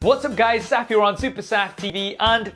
What's up guys, Saf here on Super Saf TV, and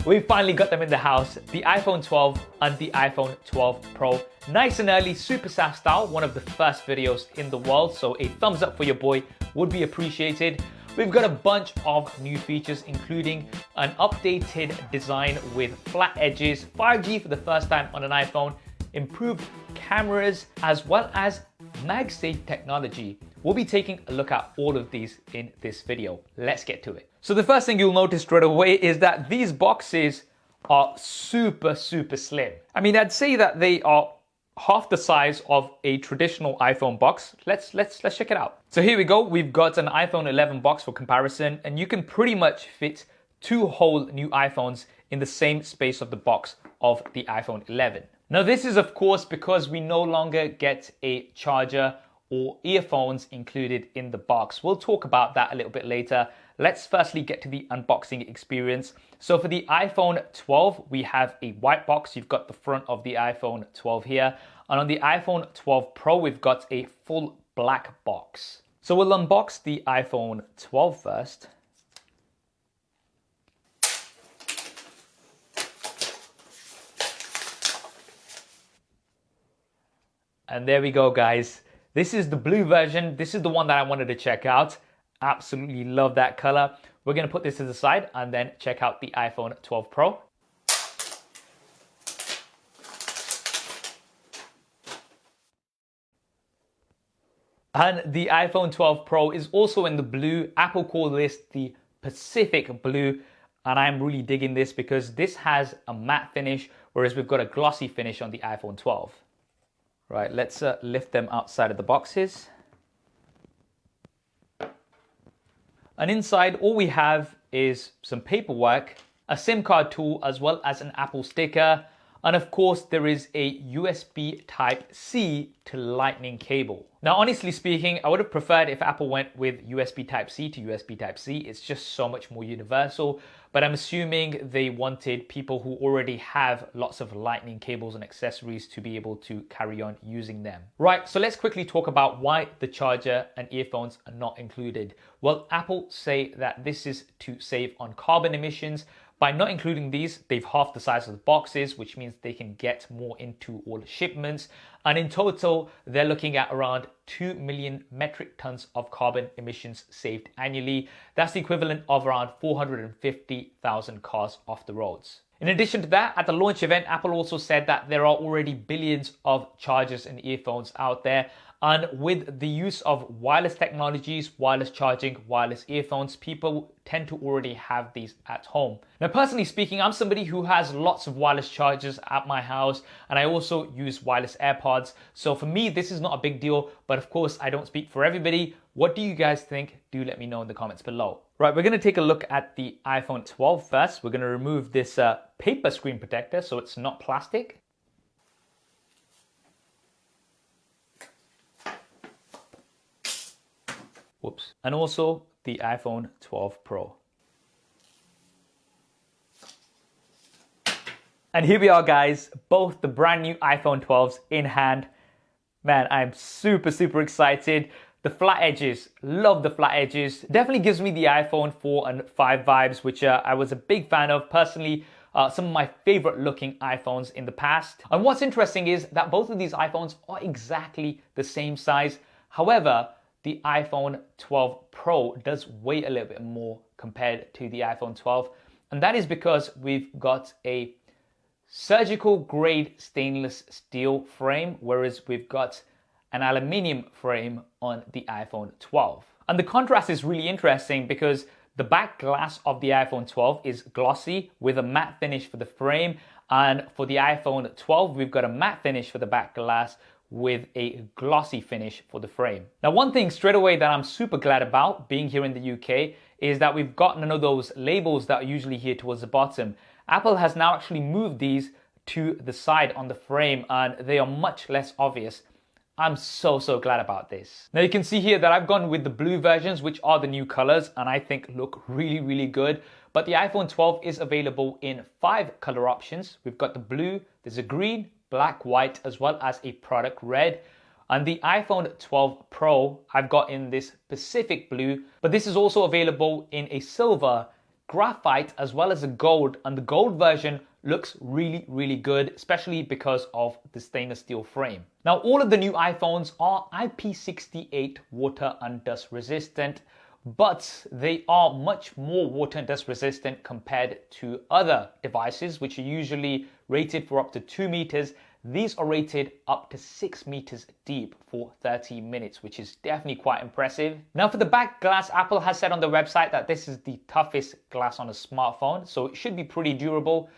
we finally got them in the house. The iPhone 12 and the iPhone 12 Pro. Nice and early, Super Saf style, one of the first videos in the world, so a thumbs up for your boy would be appreciated. We've got a bunch of new features, including an updated design with flat edges, 5G for the first time on an iPhone, improved cameras, as well as MagSafe technology. We'll be taking a look at all of these in this video. Let's get to it. So the first thing you'll notice straight away is that these boxes are super slim. I mean, I'd say that they are half the size of a traditional iPhone box. Let's check it out. So here we go. We've got an iPhone 11 box for comparison, and you can pretty much fit two whole new iPhones in the same space of the box of the iPhone 11. Now this is of course because we no longer get a charger or earphones included in the box. We'll talk about that a little bit later. Let's firstly get to the unboxing experience. So for the iPhone 12, we have a white box. You've got the front of the iPhone 12 here. And on the iPhone 12 Pro, we've got a full black box. So we'll unbox the iPhone 12 first. And there we go, guys. This is the blue version. This is the one that I wanted to check out. Absolutely love that color. We're gonna put this to the side and then check out the iPhone 12 Pro. And the iPhone 12 Pro is also in the blue. Apple call this the Pacific Blue. And I'm really digging this because this has a matte finish, whereas we've got a glossy finish on the iPhone 12. Right, let's lift them outside of the boxes. And inside, all we have is some paperwork, a SIM card tool, as well as an Apple sticker. And of course, there is a USB Type-C to Lightning cable. Now, honestly speaking, I would have preferred if Apple went with USB Type-C to USB Type-C. It's just so much more universal. But I'm assuming they wanted people who already have lots of Lightning cables and accessories to be able to carry on using them. Right, so let's quickly talk about why the charger and earphones are not included. Well, Apple say that this is to save on carbon emissions. By not including these, they've halved the size of the boxes, which means they can get more into all shipments. And in total, they're looking at around 2 million metric tons of carbon emissions saved annually. That's the equivalent of around 450,000 cars off the roads. In addition to that, at the launch event, Apple also said that there are already billions of chargers and earphones out there. And with the use of wireless technologies, wireless charging, wireless earphones, people tend to already have these at home. Now, personally speaking, I'm somebody who has lots of wireless chargers at my house, and I also use wireless AirPods. So for me, this is not a big deal, but of course, I don't speak for everybody. What do you guys think? Do let me know in the comments below. Right, we're gonna take a look at the iPhone 12 first. We're gonna remove this paper screen protector so it's not plastic. Whoops. And also the iPhone 12 Pro. And here we are, guys, both the brand new iPhone 12s in hand. Man, I'm super excited. The flat edges, love the flat edges. Definitely gives me the iPhone 4 and 5 vibes, which I was a big fan of. Personally, some of my favorite looking iPhones in the past. And what's interesting is that both of these iPhones are exactly the same size. However, the iPhone 12 Pro does weigh a little bit more compared to the iPhone 12. And that is because we've got a surgical grade stainless steel frame, whereas we've got an aluminium frame on the iPhone 12. And the contrast is really interesting because the back glass of the iPhone 12 is glossy with a matte finish for the frame. And for the iPhone 12, we've got a matte finish for the back glass with a glossy finish for the frame. Now, one thing straight away that I'm super glad about being here in the UK is that we've got none of those labels that are usually here towards the bottom. Apple has now actually moved these to the side on the frame and they are much less obvious. I'm so glad about this. Now you can see here that I've gone with the blue versions, which are the new colors and I think look really good. But the iPhone 12 is available in 5 color options. We've got the blue, there's a green, black, white, as well as a product red. And the iPhone 12 Pro, I've got in this Pacific blue, but this is also available in a silver, graphite, as well as a gold. And the gold version looks really, really good, especially because of the stainless steel frame. Now, all of the new iPhones are IP68 water and dust resistant, but they are much more water and dust resistant compared to other devices, which are usually rated for up to 2 meters. These are rated up to 6 meters deep for 30 minutes, which is definitely quite impressive. Now, for the back glass, Apple has said on their website that this is the toughest glass on a smartphone, so it should be pretty durable.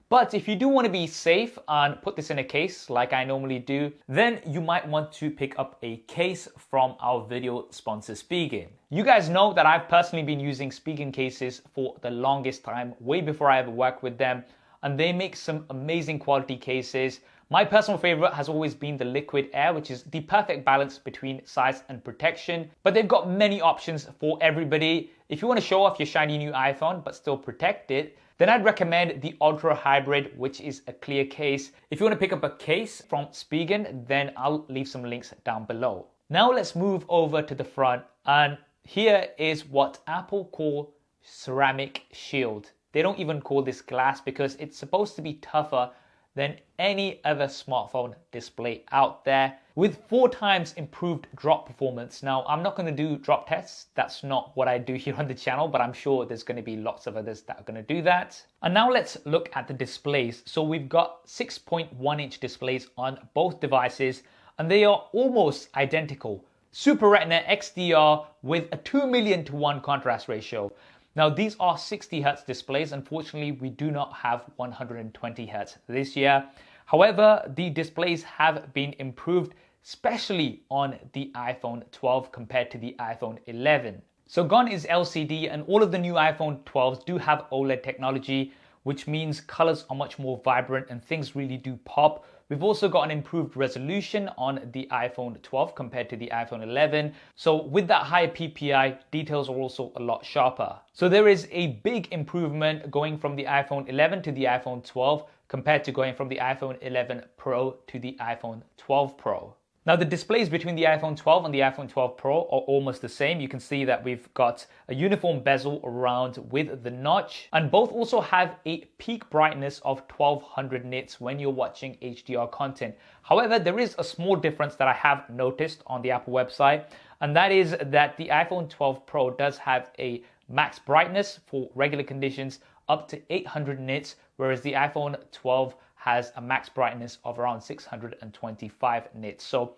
But if you do want to be safe and put this in a case like I normally do, then you might want to pick up a case from our video sponsor Spigen. You guys know that I've personally been using Spigen cases for the longest time, way before I ever worked with them, and they make some amazing quality cases. My personal favorite has always been the Liquid Air, which is the perfect balance between size and protection, but they've got many options for everybody. If you want to show off your shiny new iPhone but still protect it, then I'd recommend the Ultra Hybrid, which is a clear case. If you want to pick up a case from Spigen, then I'll leave some links down below. Now let's move over to the front, and here is what Apple call ceramic shield. They don't even call this glass because it's supposed to be tougher than any other smartphone display out there, with 4 times improved drop performance. Now, I'm not going to do drop tests. That's not what I do here on the channel, but I'm sure there's going to be lots of others that are going to do that. And now let's look at the displays. So we've got 6.1-inch displays on both devices, and they are almost identical. Super Retina XDR with a 2,000,000:1 contrast ratio. Now, these are 60 Hz displays. Unfortunately, we do not have 120 Hz this year. However, the displays have been improved, especially on the iPhone 12 compared to the iPhone 11. So gone is LCD, and all of the new iPhone 12s do have OLED technology, which means colors are much more vibrant and things really do pop. We've also got an improved resolution on the iPhone 12 compared to the iPhone 11. So with that higher PPI, details are also a lot sharper. So there is a big improvement going from the iPhone 11 to the iPhone 12 compared to going from the iPhone 11 Pro to the iPhone 12 Pro. Now, the displays between the iPhone 12 and the iPhone 12 Pro are almost the same. You can see that we've got a uniform bezel around with the notch, and both also have a peak brightness of 1200 nits when you're watching HDR content. However, there is a small difference that I have noticed on the Apple website, and that is that the iPhone 12 Pro does have a max brightness for regular conditions up to 800 nits, whereas the iPhone 12 has a max brightness of around 625 nits. So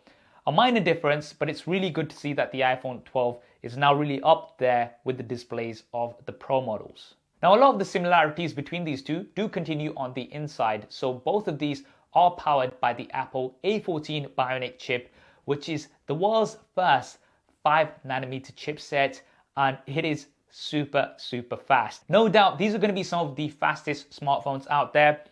a minor difference, but it's really good to see that the iPhone 12 is now really up there with the displays of the Pro models. Now, a lot of the similarities between these two do continue on the inside. So both of these are powered by the Apple A14 Bionic chip, which is the world's first 5nm chipset, and it is super fast. No doubt these are going to be some of the fastest smartphones out there.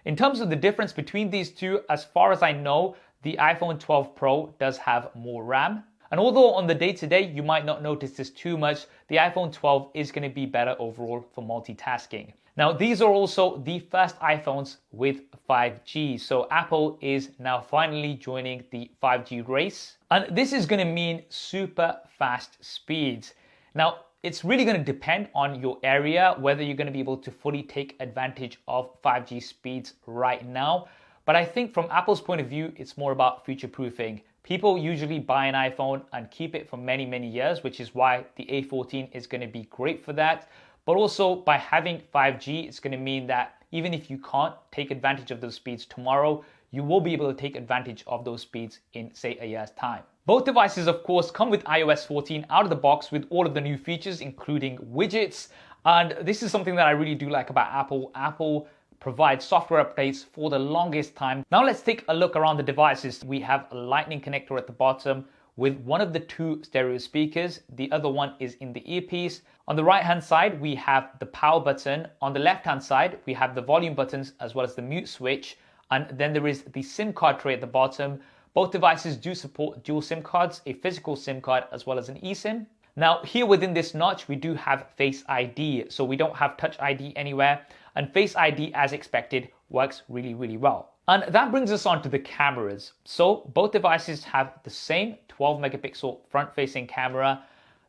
In terms of the difference between these two, as far as I know, the iPhone 12 Pro does have more RAM. And although on the day-to-day you might not notice this too much, the iPhone 12 is going to be better overall for multitasking. Now, these are also the first iPhones with 5G. So Apple is now finally joining the 5G race. And this is going to mean super fast speeds. Now, it's really going to depend on your area, whether you're going to be able to fully take advantage of 5G speeds right now. But I think from Apple's point of view, it's more about future-proofing. People usually buy an iPhone and keep it for many years, which is why the A14 is going to be great for that. But also by having 5G, it's going to mean that even if you can't take advantage of those speeds tomorrow, you will be able to take advantage of those speeds in, say, a year's time. Both devices, of course, come with iOS 14 out of the box with all of the new features, including widgets. And this is something that I really do like about Apple. Apple provides software updates for the longest time. Now let's take a look around the devices. We have a Lightning connector at the bottom with one of the 2 stereo speakers. The other one is in the earpiece. On the right-hand side, we have the power button. On the left-hand side, we have the volume buttons as well as the mute switch. And then there is the SIM card tray at the bottom. Both devices do support dual SIM cards, a physical SIM card as well as an eSIM. Now here within this notch, we do have Face ID, so we don't have Touch ID anywhere, and Face ID, as expected, works really well. And that brings us on to the cameras. So both devices have the same 12 megapixel front-facing camera.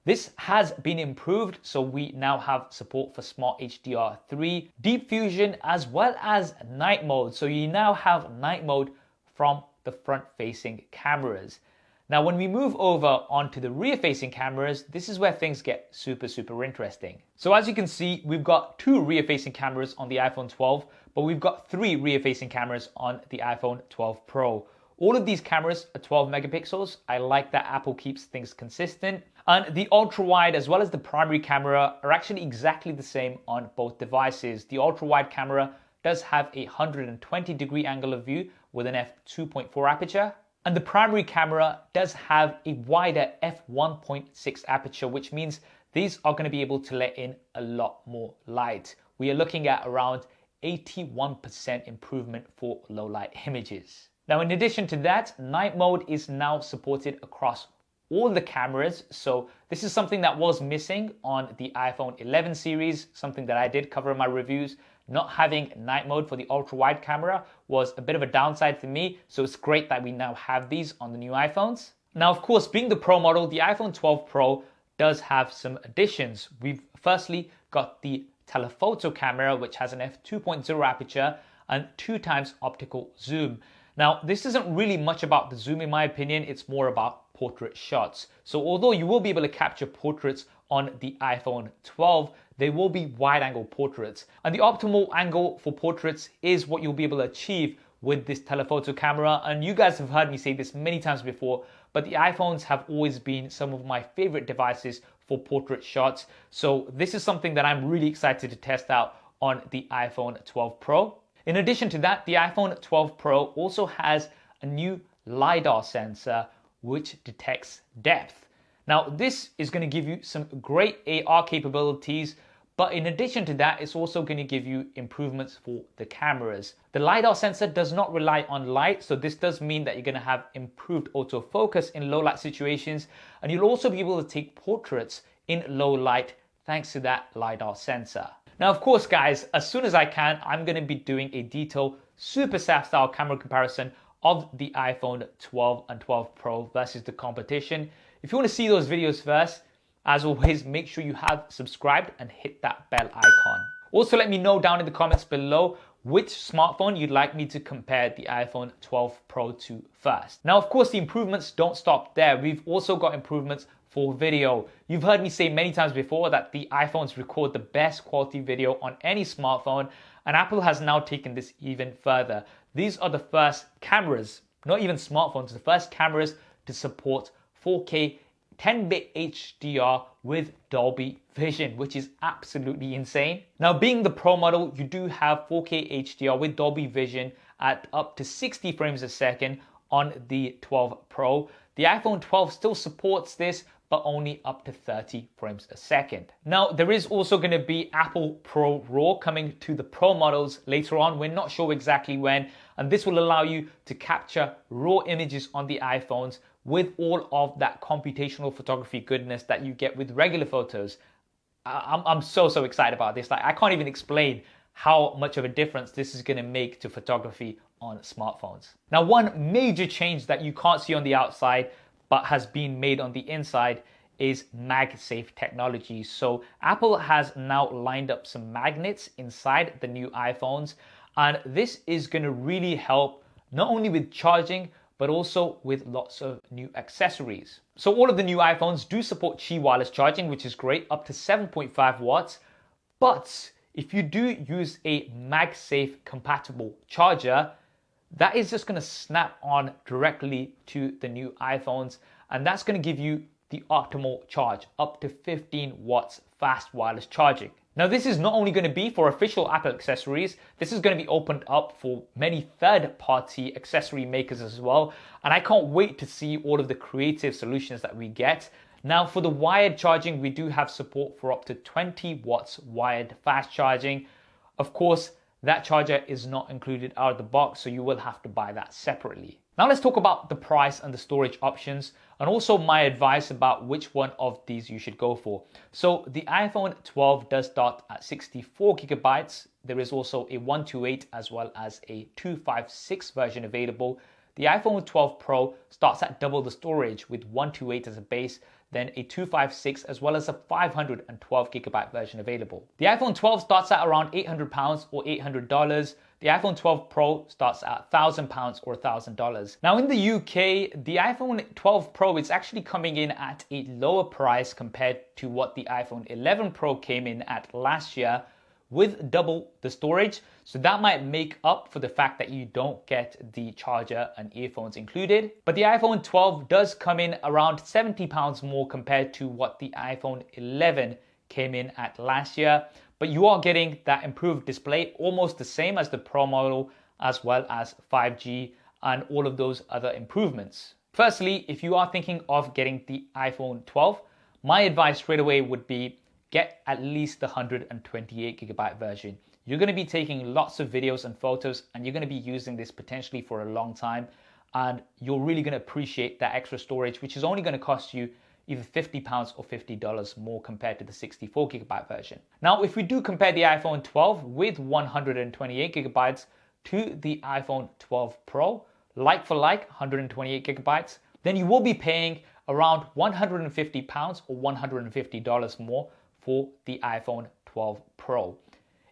This has been improved, so we now have support for Smart HDR3, Deep Fusion, as well as night mode. So you now have night mode from the front-facing cameras. Now, when we move over onto the rear-facing cameras, this is where things get super interesting. So as you can see, we've got 2 rear-facing cameras on the iPhone 12, but we've got 3 rear-facing cameras on the iPhone 12 Pro. All of these cameras are 12 megapixels. I like that Apple keeps things consistent. And the ultra-wide as well as the primary camera are actually exactly the same on both devices. The ultra-wide camera does have a 120-degree angle of view with an f2.4 aperture. And the primary camera does have a wider f1.6 aperture, which means these are going to be able to let in a lot more light. We are looking at around 81% improvement for low light images. Now, in addition to that, night mode is now supported across all the cameras. So this is something that was missing on the iPhone 11 series, something that I did cover in my reviews. Not having night mode for the ultra wide camera was a bit of a downside for me. So it's great that we now have these on the new iPhones. Now, of course, being the Pro model, the iPhone 12 Pro does have some additions. We've firstly got the telephoto camera, which has an f2.0 aperture and 2x optical zoom. Now, this isn't really much about the zoom in my opinion, it's more about portrait shots. So although you will be able to capture portraits on the iPhone 12, they will be wide angle portraits. And the optimal angle for portraits is what you'll be able to achieve with this telephoto camera. And you guys have heard me say this many times before, but the iPhones have always been some of my favorite devices for portrait shots. So this is something that I'm really excited to test out on the iPhone 12 Pro. In addition to that, the iPhone 12 Pro also has a new LiDAR sensor which detects depth. Now, this is going to give you some great AR capabilities, but in addition to that, it's also going to give you improvements for the cameras. The LiDAR sensor does not rely on light, so this does mean that you're going to have improved autofocus in low light situations, and you'll also be able to take portraits in low light thanks to that LiDAR sensor. Now, of course, guys, as soon as I can, I'm going to be doing a detailed super SAF style camera comparison of the iPhone 12 and 12 Pro versus the competition. If you want to see those videos first, as always, make sure you have subscribed and hit that bell icon. Also, let me know down in the comments below which smartphone you'd like me to compare the iPhone 12 Pro to first. Now, of course, the improvements don't stop there. We've also got improvements for video. You've heard me say many times before that the iPhones record the best quality video on any smartphone, and Apple has now taken this even further. These are the first cameras, not even smartphones, the first cameras to support 4K 10-bit HDR with Dolby Vision, which is absolutely insane. Now, being the Pro model, you do have 4K HDR with Dolby Vision at up to 60 frames a second on the 12 Pro. The iPhone 12 still supports this, but only up to 30 frames a second. Now, there is also going to be Apple Pro RAW coming to the Pro models later on. We're not sure exactly when, and this will allow you to capture raw images on the iPhones with all of that computational photography goodness that you get with regular photos. I'm so excited about this. Like, I can't even explain how much of a difference this is going to make to photography on smartphones. Now, one major change that you can't see on the outside but has been made on the inside is MagSafe technology. So Apple has now lined up some magnets inside the new iPhones, and this is going to really help not only with charging but also with lots of new accessories. So all of the new iPhones do support Qi wireless charging, which is great, up to 7.5 watts. But if you do use a MagSafe compatible charger, that is just going to snap on directly to the new iPhones, and that's going to give you the optimal charge, up to 15 watts fast wireless charging. Now, this is not only going to be for official Apple accessories, this is going to be opened up for many third-party accessory makers as well, and I can't wait to see all of the creative solutions that we get. Now, for the wired charging, we do have support for up to 20 watts wired fast charging. Of course, that charger is not included out of the box, so you will have to buy that separately. Now let's talk about the price and the storage options, and also my advice about which one of these you should go for. So the iPhone 12 does start at 64 gigabytes. There is also a 128 as well as a 256 version available. The iPhone 12 Pro starts at double the storage with 128 as a base, then a 256 as well as a 512 gigabyte version available. The iPhone 12 starts at around £800 or $800. The iPhone 12 Pro starts at £1,000 or $1,000. Now in the UK, the iPhone 12 Pro is actually coming in at a lower price compared to what the iPhone 11 Pro came in at last year, with double the storage. So that might make up for the fact that you don't get the charger and earphones included. But the iPhone 12 does come in around £70 more compared to what the iPhone 11 came in at last year. But you are getting that improved display, almost the same as the Pro model, as well as 5G and all of those other improvements. Firstly, if you are thinking of getting the iPhone 12, my advice straight away would be get at least the 128 gigabyte version. You're going to be taking lots of videos and photos, and you're going to be using this potentially for a long time, and you're really going to appreciate that extra storage, which is only going to cost you either £50 or $50 more compared to the 64 gigabyte version. Now, if we do compare the iPhone 12 with 128 gigabytes to the iPhone 12 Pro, like for like 128 gigabytes, then you will be paying around £150 or $150 more for the iPhone 12 Pro.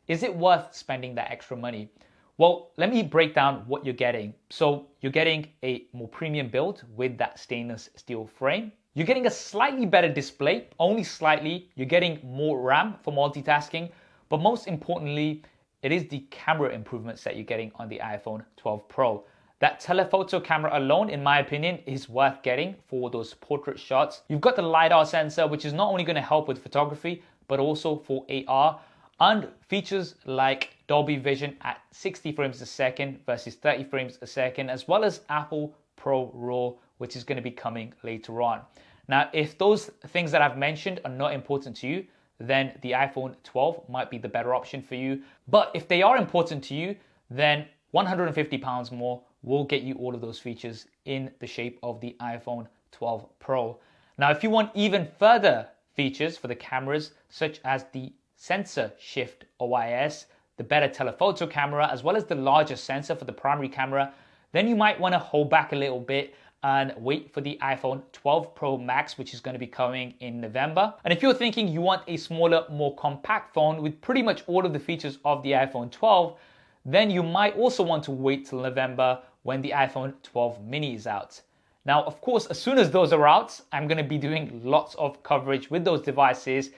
Is it worth spending that extra money? Well, let me break down what you're getting. So you're getting a more premium build with that stainless steel frame. You're getting a slightly better display, only slightly. You're getting more RAM for multitasking, but most importantly, it is the camera improvements that you're getting on the iPhone 12 Pro. That telephoto camera alone, in my opinion, is worth getting for those portrait shots. You've got the LiDAR sensor, which is not only going to help with photography, but also for AR, and features like Dolby Vision at 60 frames a second versus 30 frames a second, as well as Apple Pro RAW, which is going to be coming later on. Now, if those things that I've mentioned are not important to you, then the iPhone 12 might be the better option for you. But if they are important to you, then £150 more will get you all of those features in the shape of the iPhone 12 Pro. Now, if you want even further features for the cameras, such as the sensor shift OIS, the better telephoto camera, as well as the larger sensor for the primary camera, then you might want to hold back a little bit and wait for the iPhone 12 Pro Max, which is going to be coming in November. And if you're thinking you want a smaller, more compact phone with pretty much all of the features of the iPhone 12, then you might also want to wait till November when the iPhone 12 mini is out. Now, of course, as soon as those are out, I'm going to be doing lots of coverage with those devices.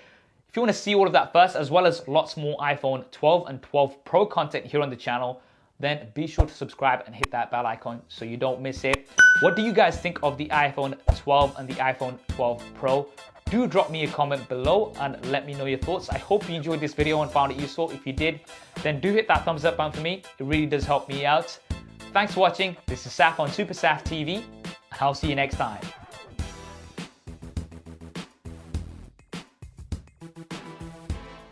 If you want to see all of that first, as well as lots more iPhone 12 and 12 Pro content here on the channel, then be sure to subscribe and hit that bell icon so you don't miss it. What do you guys think of the iPhone 12 and the iPhone 12 Pro? Do drop me a comment below and let me know your thoughts. I hope you enjoyed this video and found it useful. If you did, then do hit that thumbs up button for me. It really does help me out. Thanks for watching. This is Saf on Super Saf TV, and I'll see you next time.